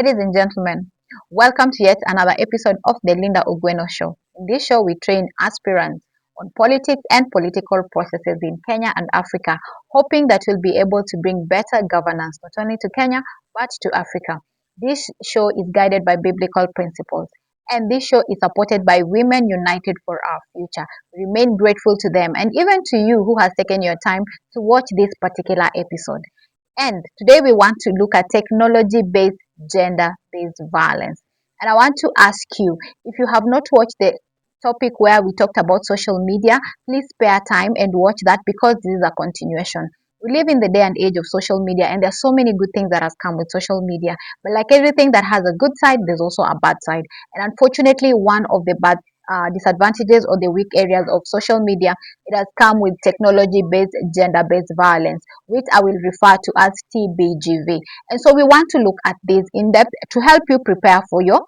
Ladies and gentlemen, welcome to yet another episode of the Linda Ogweno Show. In this show, we train aspirants on politics and political processes in Kenya and Africa, hoping that we'll be able to bring better governance not only to Kenya but to Africa. This show is guided by biblical principles, and this show is supported by Women United for Our Future. We remain grateful to them and even to you who has taken your time to watch this particular episode. And today we want to look at technology-based gender-based violence. And I want to ask you, if you have not watched the topic where we talked about social media, please spare time and watch that because this is a continuation. We live in the day and age of social media, and there's so many good things that has come with social media. But like everything that has a good side, there's also a bad side. And unfortunately, one of the bad disadvantages or the weak areas of social media, it has come with technology-based gender-based violence, which I will refer to as TGBV. And so we want to look at this in depth to help you prepare for your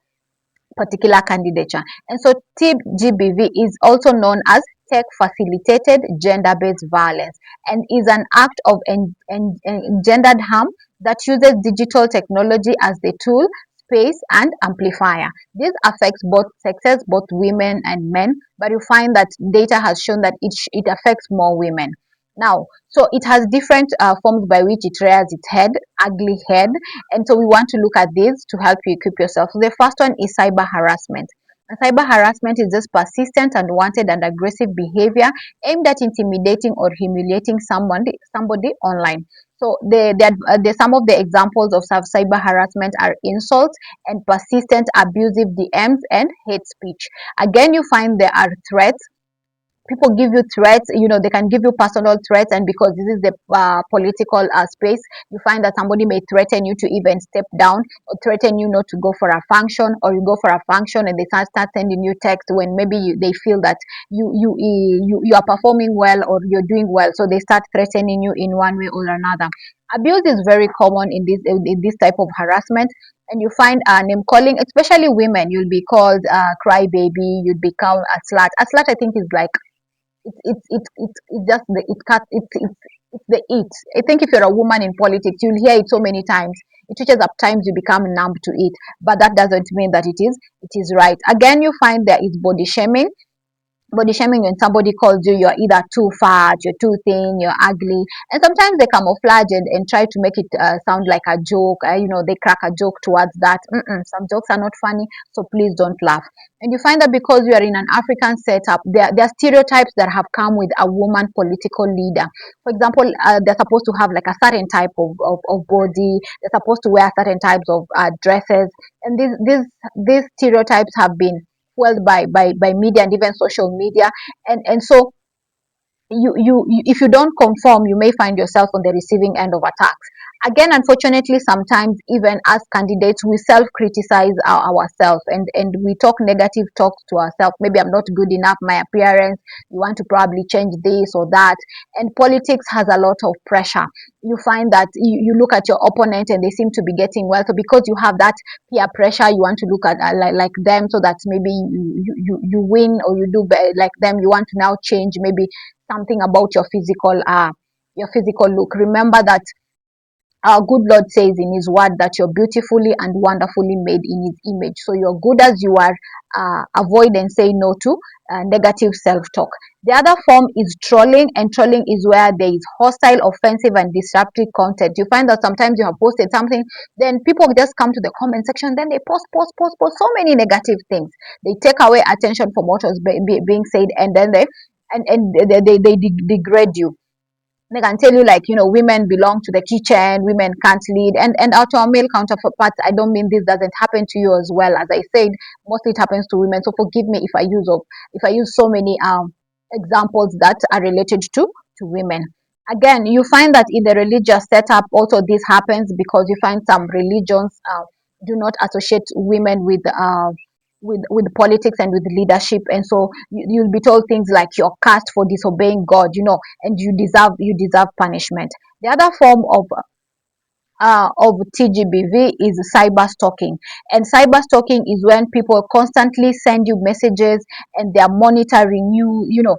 particular candidature. And so TGBV is also known as tech facilitated gender-based violence and is an act of engendered harm that uses digital technology as the tool, space, and amplifier. This affects both sexes, both women and men, but you find that data has shown that it affects more women. Now, so it has different forms by which it rears its head, ugly head, and so we want to look at this to help you equip yourself. So the first one is cyber harassment. And cyber harassment is just persistent, unwanted, and aggressive behavior aimed at intimidating or humiliating somebody online. So some of the examples of cyber harassment are insults and persistent abusive DMs and hate speech. Again, you find there are threats. People give you threats, they can give you personal threats, and because this is the political space, you find that somebody may threaten you to even step down or threaten you not to go for a function, or you go for a function and they start sending you text when maybe they feel that you are performing well or you're doing well, so they start threatening you in one way or another. Abuse is very common in this type of harassment, and you find name calling, especially women. You'll be called crybaby, you'll become a slut. A slut, I think, is like it's just the it cut it's the it. I think if you're a woman in politics, you'll hear it so many times. It reaches up times you become numb to it, but that doesn't mean that it is right. Again, you find there is body shaming. Body shaming when somebody calls you, you're either too fat, you're too thin, you're ugly, and sometimes they camouflage and try to make it sound like a joke. They crack a joke towards that. Some jokes are not funny, so please don't laugh. And you find that because you are in an African setup, there are stereotypes that have come with a woman political leader. For example, they're supposed to have like a certain type of body. They're supposed to wear certain types of dresses, and these stereotypes have been fueled by media and even social media, and so you if you don't conform, you may find yourself on the receiving end of attacks. Again, unfortunately, sometimes even as candidates, we self-criticize ourselves, and we talk negative talks to ourselves. Maybe I'm not good enough, my appearance, you want to probably change this or that. And politics has a lot of pressure. You find that you look at your opponent and they seem to be getting well, so because you have that peer pressure, you want to look at like them, so that maybe you win or you do like them. You want to now change maybe something about your physical look. Remember that our good Lord says in His word that you're beautifully and wonderfully made in His image. So you're good as you are. Avoid and say no to negative self-talk. The other form is trolling, and trolling is where there is hostile, offensive, and disruptive content. You find that sometimes you have posted something, then people just come to the comment section, then they post so many negative things. They take away attention from what was being said, and then they degrade you. They can tell you, like, women belong to the kitchen, women can't lead, and our to our male counterparts, I don't mean this doesn't happen to you as well. As I said, mostly it happens to women, so forgive me if I use so many examples that are related to women. Again, you find that in the religious setup also this happens, because you find some religions do not associate women with politics and with leadership, and so you'll be told things like you're cursed for disobeying God, and you deserve punishment. The other form of TGBV is cyber stalking, and cyber stalking is when people constantly send you messages and they're monitoring you,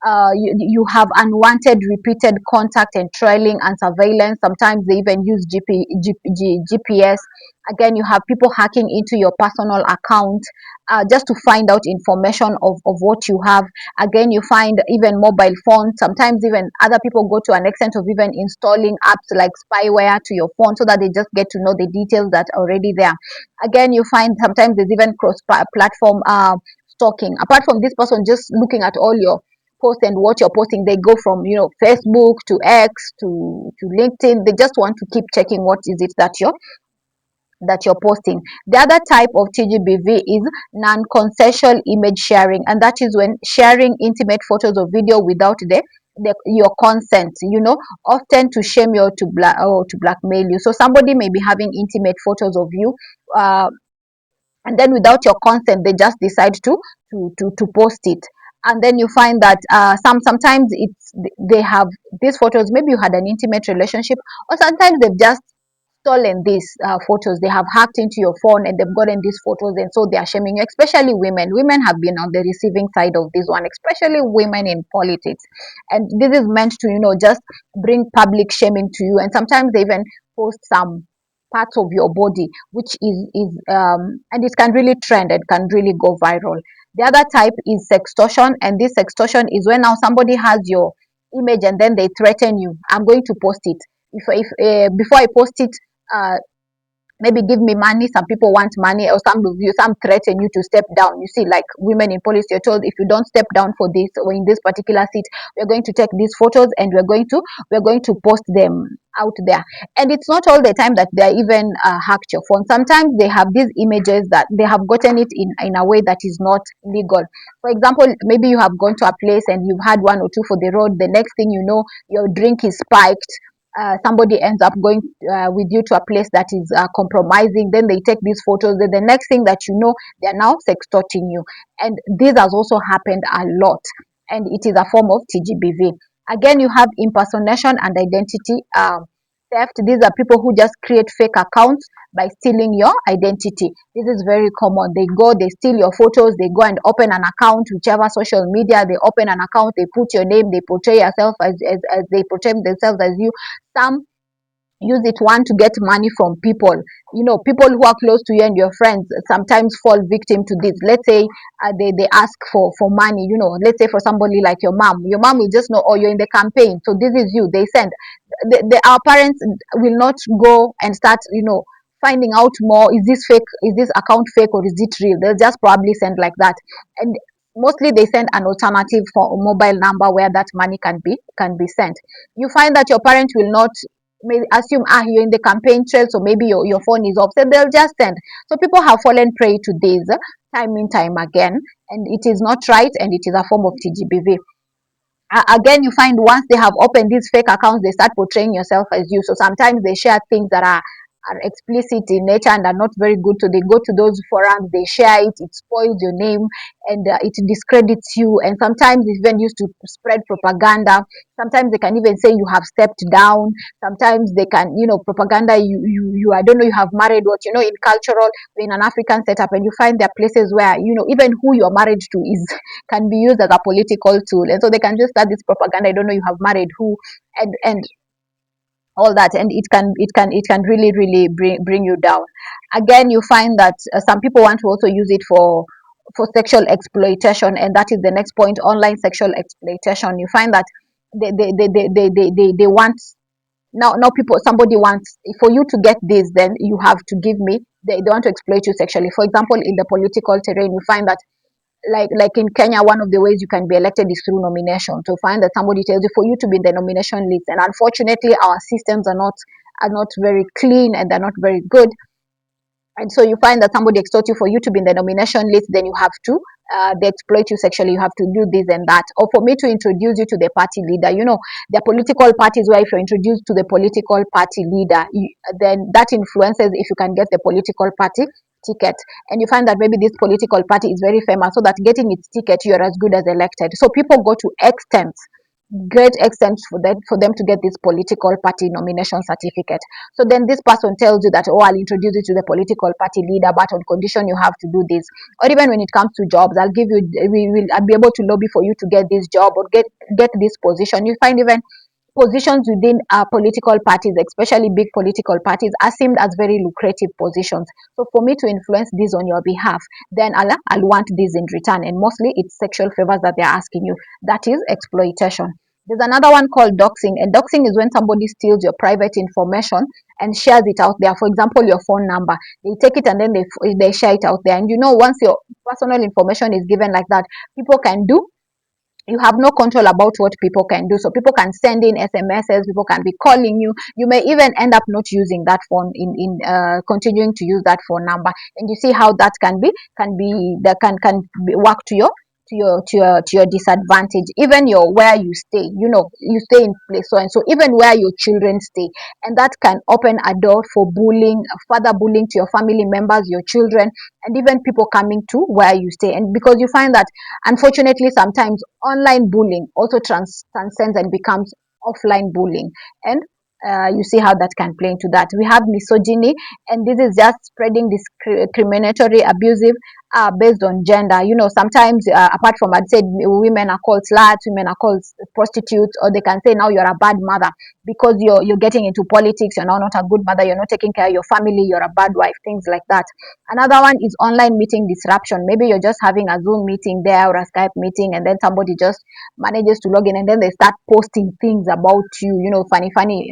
you have unwanted repeated contact and trailing and surveillance. Sometimes they even use GPS. Again, you have people hacking into your personal account just to find out information of what you have. Again, you find even mobile phones. Sometimes even other people go to an extent of even installing apps like spyware to your phone so that they just get to know the details that are already there. Again, you find sometimes there's even cross-platform stalking. Apart from this person just looking at all your post and what you're posting, they go from Facebook to X to LinkedIn. They just want to keep checking what is it that you're posting. The other type of TGBV is non-consensual image sharing, and that is when sharing intimate photos or video without your consent, often to shame you or to blackmail you. So somebody may be having intimate photos of you, and then without your consent they just decide to post it. And then you find that sometimes they have these photos. Maybe you had an intimate relationship, or sometimes they've just stolen these photos. They have hacked into your phone and they've gotten these photos, and so they are shaming you. Especially women have been on the receiving side of this one, especially women in politics. And this is meant to just bring public shaming to you, and sometimes they even post some parts of your body, which is and it can really trend and can really go viral. The other type is sextortion, and this sextortion is when now somebody has your image and then they threaten you. I'm going to post it. If before I post it, uh, maybe give me money. Some people want money, or some threaten you to step down. You see, like women in police, you're told if you don't step down for this or in this particular seat, we're going to take these photos and we're going to post them out there. And it's not all the time that they even hacked your phone. Sometimes they have these images that they have gotten it in a way that is not legal. For example, maybe you have gone to a place and you've had one or two for the road. The next thing you know, your drink is spiked. Somebody ends up going with you to a place that is compromising. Then they take these photos. Then the next thing that you know, they are now sextorting you. And this has also happened a lot. And it is a form of TGBV. Again, you have impersonation and identity theft. These are people who just create fake accounts by stealing your identity. This is very common. They steal your photos, they go and open an account, whichever social media, they open an account, they put your name, they portray yourself as they portray themselves as you. Some use it, one, to get money from people. People who are close to you and your friends sometimes fall victim to this. Let's say they ask for money. Let's say for somebody like your mom will just know, oh, you're in the campaign, so this is you. They send our parents will not go and start finding out more. Is this fake? Is this account fake, or is it real? They'll just probably send like that. And mostly they send an alternative for a mobile number where that money can be sent. You find that your parents will not, may assume, you're in the campaign trail, so maybe your phone is off, so they'll just send. So people have fallen prey to this time and time again, and it is not right, and it is a form of TGBV. Again, you find once they have opened these fake accounts, they start portraying yourself as you. So sometimes they share things that are explicit in nature and are not very good. So they go to those forums, they share it, it spoils your name, and it discredits you. And sometimes it's even used to spread propaganda. Sometimes they can even say you have stepped down. Sometimes they can, propaganda, you I don't know, you have married what, in cultural, in an African setup, and you find there are places where, even who you're married to is can be used as a political tool. And so they can just start this propaganda, I don't know, you have married who, and all that, and it can really bring you down. Again, you find that some people want to also use it for sexual exploitation, and that is the next point: online sexual exploitation. You find that they want, now people, somebody wants, for you to get this, then you have to give me, they want to exploit you sexually. For example, in the political terrain, you find that, like in Kenya, one of the ways you can be elected is through nomination. To find that somebody tells you, for you to be in the nomination list, and unfortunately our systems are not very clean, and they're not very good. And so you find that somebody extorts you, for you to be in the nomination list, then you have to, they exploit you sexually, you have to do this and that. Or for me to introduce you to the party leader, there are political parties where if you're introduced to the political party leader, then that influences if you can get the political party ticket. And you find that maybe this political party is very famous, so that getting its ticket, you're as good as elected. So people go to extents great extent for them to get this political party nomination certificate. So then this person tells you that, oh, I'll introduce you to the political party leader, but on condition you have to do this. Or even when it comes to jobs, I'll be able to lobby for you to get this job or get this position. You find even positions within political parties, especially big political parties, are seen as very lucrative positions. So for me to influence this on your behalf, then I'll want this in return. And mostly it's sexual favors that they're asking you. That is exploitation. There's another one called doxing, and doxing is when somebody steals your private information and shares it out there. For example, your phone number. They take it and then they share it out there. And once your personal information is given like that, people can do you have no control about what people can do. So people can send in SMSs, people can be calling you. You may even end up not using that phone in continuing to use that phone number. And you see how that work to your disadvantage. Even your where you stay, you stay in place so and so, even where your children stay, and that can open a door for bullying, further bullying to your family members, your children, and even people coming to where you stay. And because you find that unfortunately sometimes online bullying also transcends and becomes offline bullying, and you see how that can play into that. We have misogyny, and this is just spreading discriminatory, abusive, based on gender. Sometimes apart from, I'd say, women are called sluts, women are called prostitutes, or they can say now you're a bad mother because you're getting into politics. You're now not a good mother. You're not taking care of your family. You're a bad wife. Things like that. Another one is online meeting disruption. Maybe you're just having a Zoom meeting there or a Skype meeting, and then somebody just manages to log in, and then they start posting things about you, funny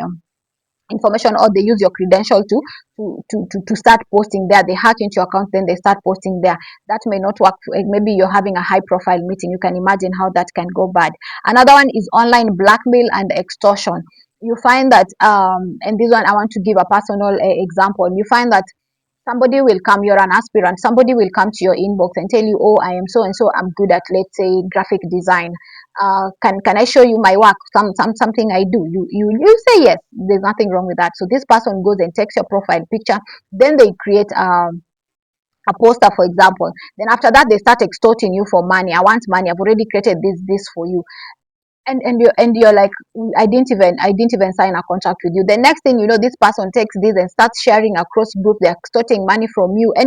information, or they use your credential to start posting there. They hack into your account, then they start posting there. That may not work. Maybe you're having a high profile meeting. You can imagine how that can go bad. Another one is online blackmail and extortion. You find that, and this one I want to give a personal example. You find that somebody will come, you're an aspirant, somebody will come to your inbox and tell you, oh, I am so and so, I'm good at, let's say, graphic design. Can I show you my work, something I do? You say yes, there's nothing wrong with that. So this person goes and takes your profile picture, then they create a poster, for example. Then after that, they start extorting you for money. I want money, I've already created this for you. And you're like, I didn't even sign a contract with you. The next thing you know, this person takes this and starts sharing across group. They're extorting money from you. And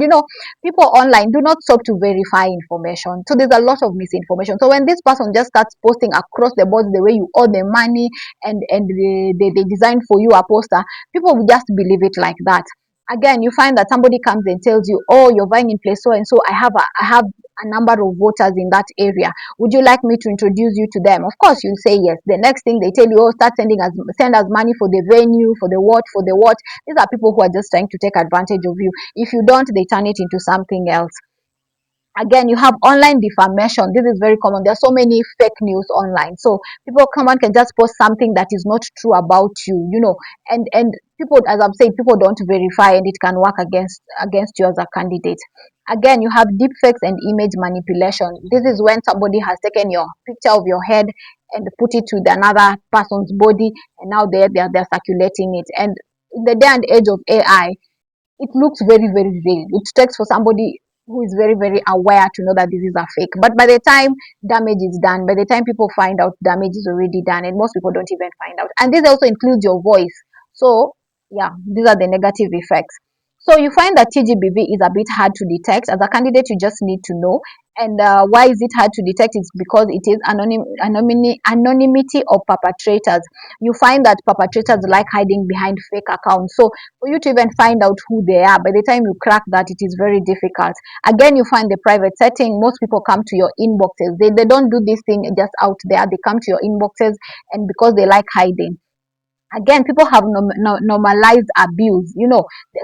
people online do not stop to verify information. So there's a lot of misinformation. So when this person just starts posting across the board the way you owe the money, and they design for you a poster, people will just believe it like that. Again, you find that somebody comes and tells you, oh, you're vying in place so and so, I have a number of voters in that area, would you like me to introduce you to them? Of course you'll say yes. The next thing they tell you, oh, send us money for the venue, for the what. These are people who are just trying to take advantage of you. If you don't, they turn it into something else. Again, you have online defamation. This is very common. There are so many fake news online. So people come on can just post something that is not true about you, and people, as I'm saying, people don't verify, and it can work against you as a candidate. Again, you have deepfakes and image manipulation. This is when somebody has taken your picture of your head and put it to another person's body, and now they're circulating it. And in the day and age of AI, it looks very, very real. It takes for somebody who is very, very aware to know that this is a fake. But by the time damage is done, by the time people find out, damage is already done, and most people don't even find out. And this also includes your voice. So yeah, these are the negative effects. So you find that TGBV is a bit hard to detect. As a candidate, you just need to know. And why is it hard to detect? It's because it is anonymity of perpetrators. You find that perpetrators like hiding behind fake accounts. So for you to even find out who they are, by the time you crack that, it is very difficult. Again, you find the private setting. Most people come to your inboxes. They don't do this thing just out there. They come to your inboxes, and because they like hiding. Again, people have normalized abuse.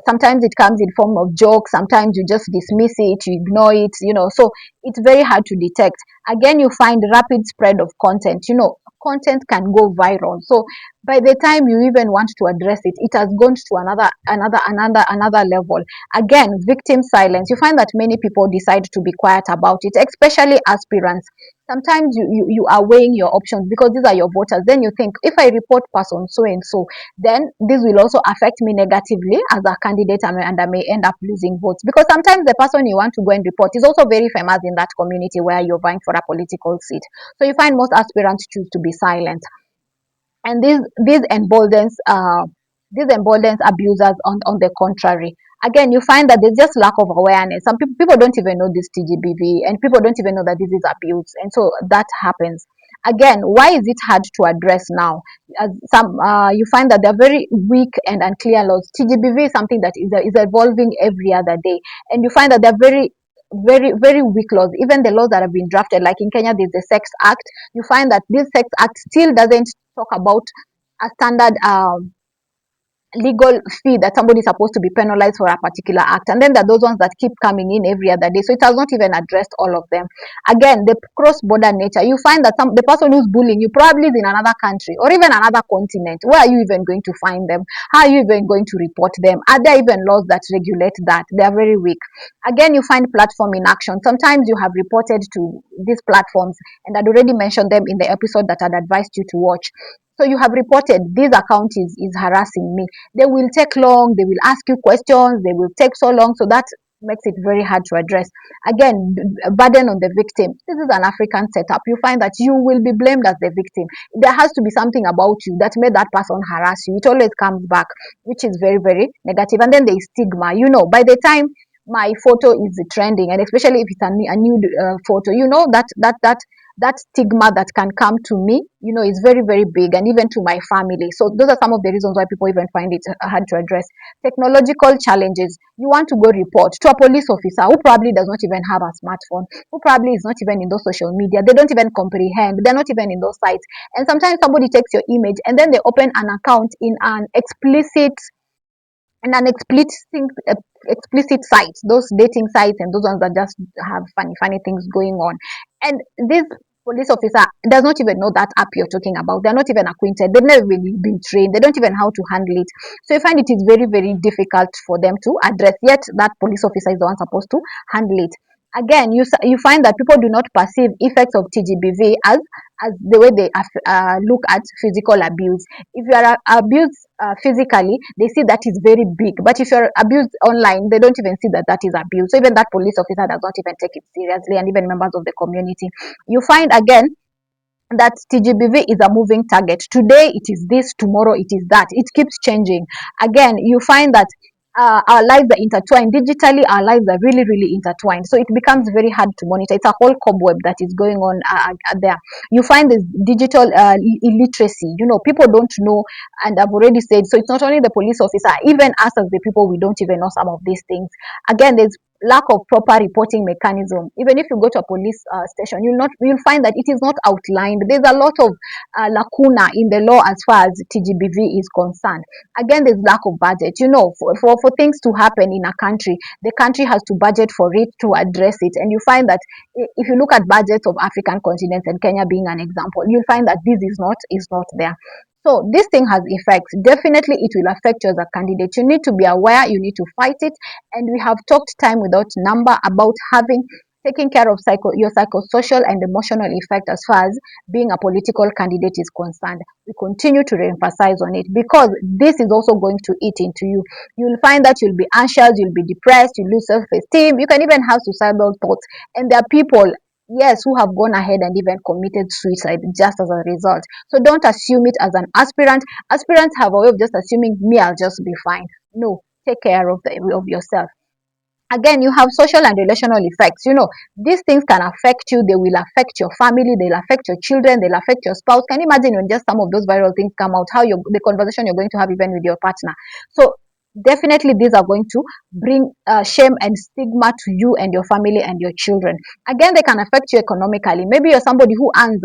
Sometimes it comes in form of jokes, sometimes you just dismiss it, you ignore it, so it's very hard to detect. Again, you find rapid spread of content. Content can go viral. So by the time you even want to address it, it has gone to another level. Again, victim silence. You find that many people decide to be quiet about it, especially aspirants. Sometimes you are weighing your options because these are your voters. Then you think, if I report person so and so, then this will also affect me negatively as a candidate, and I may end up losing votes. Because sometimes the person you want to go and report is also very famous in that community where you're vying for a political seat. So you find most aspirants choose to be silent, and this emboldens abusers. On the contrary, again, you find that there's just lack of awareness. Some people don't even know this TGBV, and people don't even know that this is abuse, and so that happens. Again, why is it hard to address now? As some You find that they're very weak and unclear laws. TGBV is something that is evolving every other day, and you find that they're very weak laws. Even the laws that have been drafted, like in Kenya, there's the Sex Act. You find that this Sex Act still doesn't talk about a standard legal fee that somebody is supposed to be penalized for a particular act, and then there are those ones that keep coming in every other day, so it has not even addressed all of them. Again, the cross-border nature. You find that the person who's bullying you probably is in another country or even another continent. Where are you even going to find them? How are you even going to report them? Are there even laws that regulate that? They are very weak. Again, you find platform inaction. Sometimes you have reported to these platforms, and I'd already mentioned them in the episode that I'd advised you to watch. So you have reported this account is harassing me. They will take long, they will ask you questions, they will take so long, so that makes it very hard to address. Again, burden on the victim. This is an African setup. You find that you will be blamed as the victim. There has to be something about you that made that person harass you. It always comes back, which is very negative. And then there is stigma. By the time my photo is trending, and especially if it's a new photo, that stigma that can come to me, is very big, and even to my family. So those are some of the reasons why people even find it hard to address. Technological challenges. You want to go report to a police officer who probably does not even have a smartphone, who probably is not even in those social media. They don't even comprehend. They're not even in those sites. And sometimes somebody takes your image and then they open an account in an explicit sites, those dating sites, and those ones that just have funny things going on. And this police officer does not even know that app you're talking about. They're not even acquainted. They've never really been trained. They don't even know how to handle it. So you find it is very difficult for them to address. Yet that police officer is the one supposed to handle it. Again, you find that people do not perceive effects of TGBV as the way they look at physical abuse. If you are abused physically, they see that is very big. But if you're abused online, they don't even see that is abuse. So even that police officer does not even take it seriously, and even members of the community. You find again that TGBV is a moving target. Today it is this, tomorrow it is that. It keeps changing. Again, you find that our lives are intertwined digitally. Our lives are really intertwined, so it becomes very hard to monitor. It's a whole cobweb that is going on there. You find this digital illiteracy. People don't know, and I've already said, so it's not only the police officer, even us as the people, we don't even know some of these things. Again, there's lack of proper reporting mechanism. Even if you go to a police station, you'll find that it is not outlined. There's a lot of lacuna in the law as far as TGBV is concerned. Again, there's lack of budget. For things to happen in a country, the country has to budget for it to address it. And you find that if you look at budgets of African continents, and Kenya being an example, you'll find that this is not there. So this thing has effects. Definitely, it will affect you as a candidate. You need to be aware. You need to fight it. And we have talked time without number about taking care of your psychosocial and emotional effect as far as being a political candidate is concerned. We continue to re-emphasize on it because this is also going to eat into you. You'll find that you'll be anxious, you'll be depressed, you lose self-esteem, you can even have suicidal thoughts. And there are people, yes, who have gone ahead and even committed suicide just as a result. So don't assume it as an aspirant. Aspirants have a way of just assuming, me, I'll just be fine. No, take care of yourself. Again, you have social and relational effects. These things can affect you. They will affect your family, they'll affect your children, they'll affect your spouse. Can you imagine when just some of those viral things come out, how the conversation you're going to have even with your partner? So definitely these are going to bring shame and stigma to you and your family and your children. Again, they can affect you economically. Maybe you're somebody who earns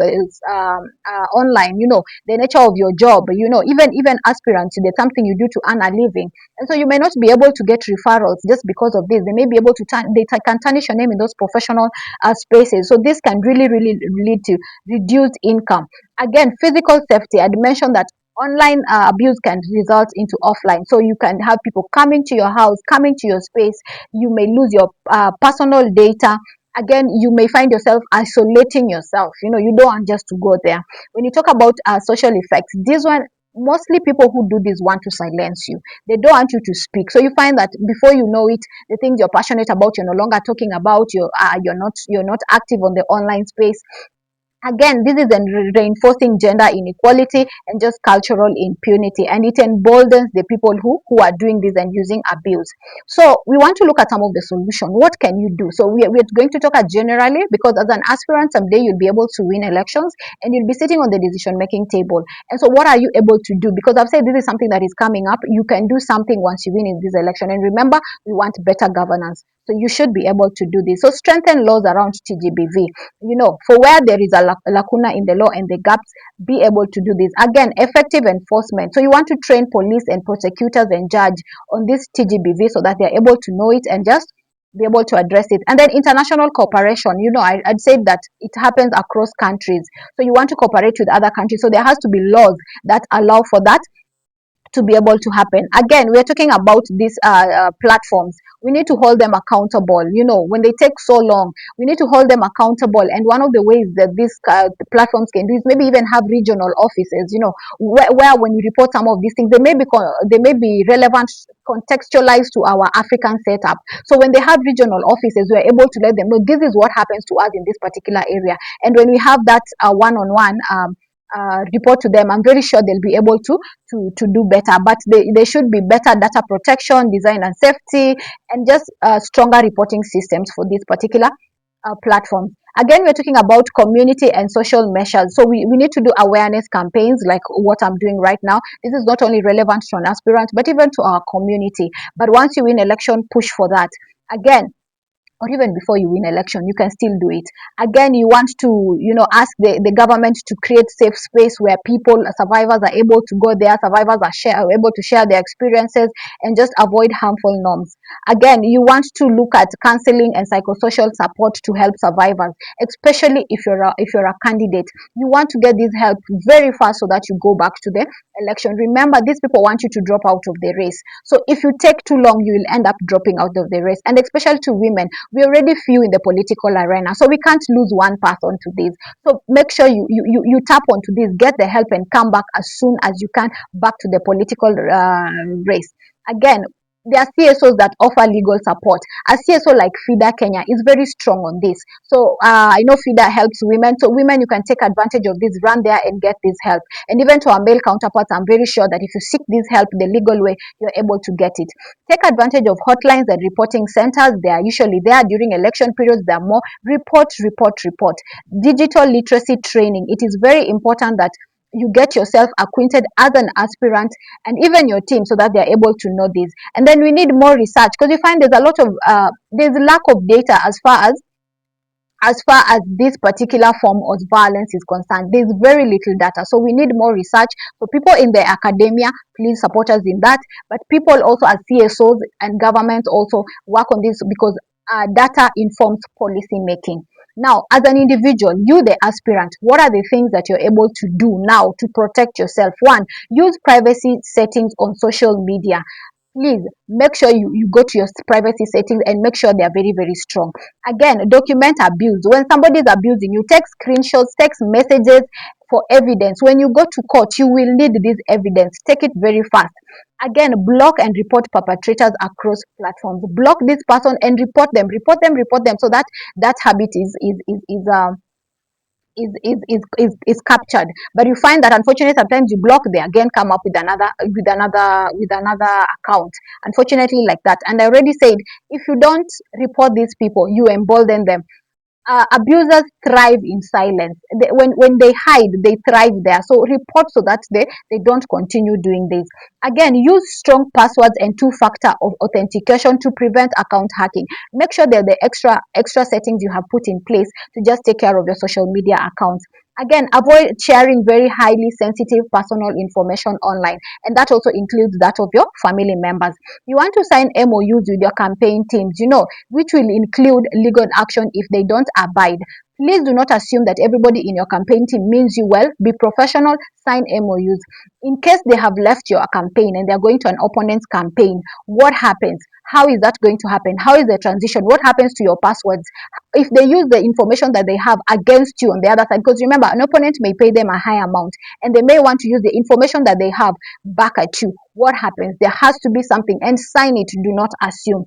online, the nature of your job, even aspirants, there's something you do to earn a living, and so you may not be able to get referrals just because of this. They may be able to can tarnish your name in those professional spaces. So this can really lead to reduced income. Again, physical safety. I'd mentioned that online abuse can result into offline. So you can have people coming to your house, coming to your space. You may lose your personal data. Again, you may find yourself isolating yourself. You don't want just to go there. When you talk about social effects, this one, mostly people who do this want to silence you. They don't want you to speak. So you find that before you know it, the things you're passionate about, you're no longer talking about. You're not active on the online space. Again, this is reinforcing gender inequality and just cultural impunity, and it emboldens the people who are doing this and using abuse. So we want to look at some of the solution. What can you do? So we're going to talk generally, because as an aspirant, someday you'll be able to win elections and you'll be sitting on the decision making table. And so what are you able to do? Because I've said this is something that is coming up. You can do something once you win in this election. And remember, we want better governance. So you should be able to do this. So strengthen laws around TGBV. For where there is a lacuna in the law and the gaps, be able to do this. Again, effective enforcement. So you want to train police and prosecutors and judge on this TGBV so that they're able to know it and just be able to address it. And then international cooperation. I'd say that it happens across countries. So you want to cooperate with other countries. So there has to be laws that allow for that to be able to happen. Again, we're talking about these platforms. We need to hold them accountable. When they take so long, we need to hold them accountable. And one of the ways that these platforms can do is maybe even have regional offices. Where when you report some of these things, they may be relevant, contextualized to our African setup. So when they have regional offices, we're able to let them know this is what happens to us in this particular area. And when we have that one-on-one report to them, I'm very sure they'll be able to do better. But they should be better data protection, design and safety, and just stronger reporting systems for these particular platforms. Again, we're talking about community and social measures. So we need to do awareness campaigns like what I'm doing right now. This is not only relevant to an aspirant, but even to our community. But once you win election, push for that. Again, or even before you win election, you can still do it. Again, you want to, ask the government to create safe space where survivors are able to go there, survivors are able to share their experiences and just avoid harmful norms. Again, you want to look at counseling and psychosocial support to help survivors, especially if you're a candidate. You want to get this help very fast so that you go back to the election. Remember, these people want you to drop out of the race. So if you take too long, you will end up dropping out of the race. And especially to women, we already few in the political arena, so we can't lose one person to this. So make sure you tap onto this, get the help, and come back as soon as you can back to the political race. Again, there are CSOs that offer legal support. A CSO like FIDA Kenya is very strong on this. So I know FIDA helps women. So women, you can take advantage of this, run there and get this help. And even to our male counterparts, I'm very sure that if you seek this help the legal way, you're able to get it. Take advantage of hotlines and reporting centers. They are usually there during election periods. There are more. Report. Digital literacy training. It is very important that you get yourself acquainted as an aspirant and even your team so that they're able to know this. And then we need more research, because we find there's a lot of there's a lack of data as far as this particular form of violence is concerned. There's very little data, so we need more research. So people in the academia, please support us in that, but people also as CSOs and governments also work on this, because data informs policy making. Now, as an individual, you the aspirant, what are the things that you're able to do now to protect yourself? One, use privacy settings on social media. Please make sure you go to your privacy settings and make sure they are very, very strong. Again, document abuse. When somebody is abusing you, take screenshots, text messages for evidence. When you go to court, you will need this evidence. Take it very fast. Again, block and report perpetrators across platforms. Block this person and report them, so that that habit is captured. But you find that unfortunately sometimes you block, they again come up with another account, unfortunately, like that. And I already said, if you don't report these people, you embolden them. Abusers thrive in silence. When they hide, they thrive there. So report so that they don't continue doing this. Again, use strong passwords and two-factor of authentication to prevent account hacking. Make sure that the extra settings you have put in place to just take care of your social media accounts. Again, avoid sharing very highly sensitive personal information online, and that also includes that of your family members. You want to sign MOUs with your campaign teams, which will include legal action if they don't abide. Please do not assume that everybody in your campaign team means you well. Be professional, sign MOUs. In case they have left your campaign and they're going to an opponent's campaign, what happens? How is that going to happen? How is the transition? What happens to your passwords? If they use the information that they have against you on the other side, because remember, an opponent may pay them a high amount and they may want to use the information that they have back at you. What happens? There has to be something, and sign it. Do not assume.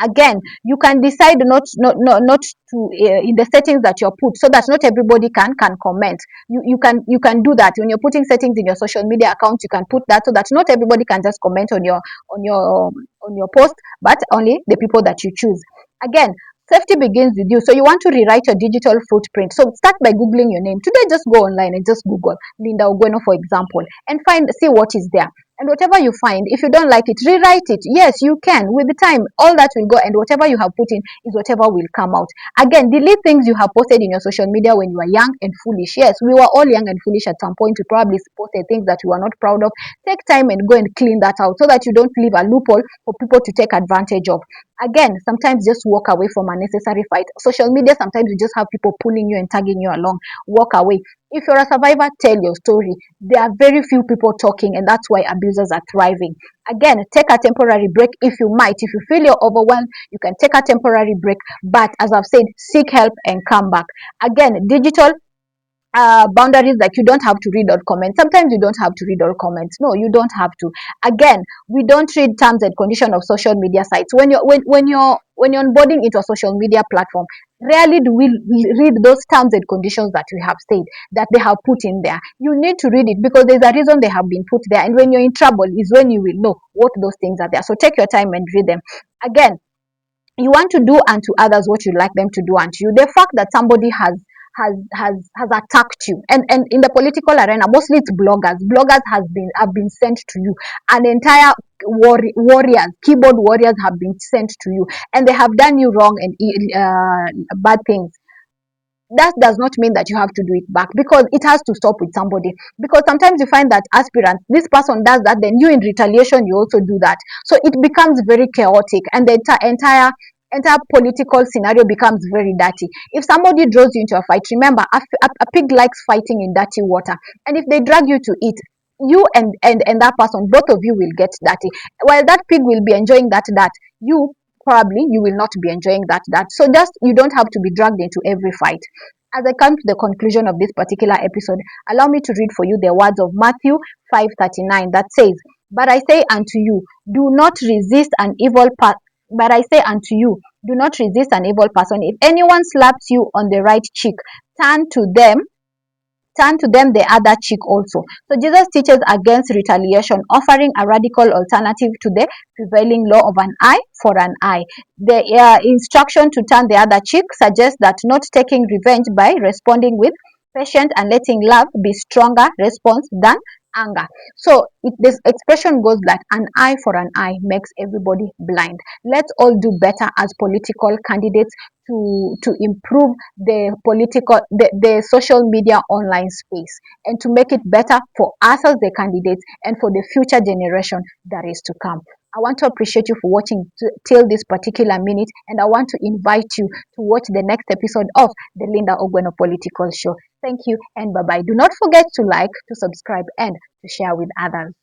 Again, you can decide not to in the settings that you're put, so that not everybody can comment. You can do that when you're putting settings in your social media account. You can put that so that not everybody can just comment on your post, but only the people that you choose. Again, safety begins with you. So you want to rewrite your digital footprint. So start by googling your name today. Just go online and just google Linda Ogweno, for example, and see what is there. And whatever you find, if you don't like it, rewrite it. Yes, you can. With the time, all that will go, and whatever you have put in is whatever will come out. Again, delete things you have posted in your social media when you were young and foolish. Yes, we were all young and foolish at some point. We probably posted things that we were not proud of. Take time and go and clean that out so that you don't leave a loophole for people to take advantage of. Again, sometimes just walk away from unnecessary fight. Social media, sometimes you just have people pulling you and tagging you along. Walk away. If you're a survivor, tell your story. There are very few people talking, and that's why abusers are thriving. Again, take a temporary break if you might. If you feel you're overwhelmed, you can take a temporary break. But as I've said, seek help and come back. Again, digital boundaries, like you don't have to read all comments. Sometimes you don't have to read all comments. No, you don't have to. Again, we don't read terms and conditions of social media sites. When you're onboarding into a social media platform, rarely do we read those terms and conditions that we have said, that they have put in there. You need to read it because there's a reason they have been put there, and when you're in trouble is when you will know what those things are there. So take your time and read them. Again, you want to do unto others what you like them to do unto you. The fact that somebody has attacked you, and in the political arena, mostly it's bloggers have been sent to you. An entire warriors, keyboard warriors have been sent to you, and they have done you wrong and bad things. That does not mean that you have to do it back, because it has to stop with somebody. Because sometimes you find that aspirants, this person does that, then you in retaliation you also do that. So it becomes very chaotic, and the entire political scenario becomes very dirty. If somebody draws you into a fight, remember, a pig likes fighting in dirty water, and if they drag you to it, you and that person, both of you will get dirty. While that pig will be enjoying that dirt, you will not be enjoying that. So just, you don't have to be dragged into every fight. As I come to the conclusion of this particular episode, allow me to read for you the words of Matthew 5:39 that says, "But I say unto you, do not resist an evil person. But I say unto you, do not resist an evil person. If anyone slaps you on the right cheek, turn to them the other cheek also." So Jesus teaches against retaliation, offering a radical alternative to the prevailing law of an eye for an eye. The instruction to turn the other cheek suggests that not taking revenge by responding with patience and letting love be stronger response than anger. So this expression goes like, an eye for an eye makes everybody blind. Let's all do better as political candidates to improve the social media online space, and to make it better for us as the candidates and for the future generation that is to come. I want to appreciate you for watching till this particular minute, and I want to invite you to watch the next episode of the Linda Ogweno Political Show. Thank you and bye-bye. Do not forget to like, to subscribe, and to share with others.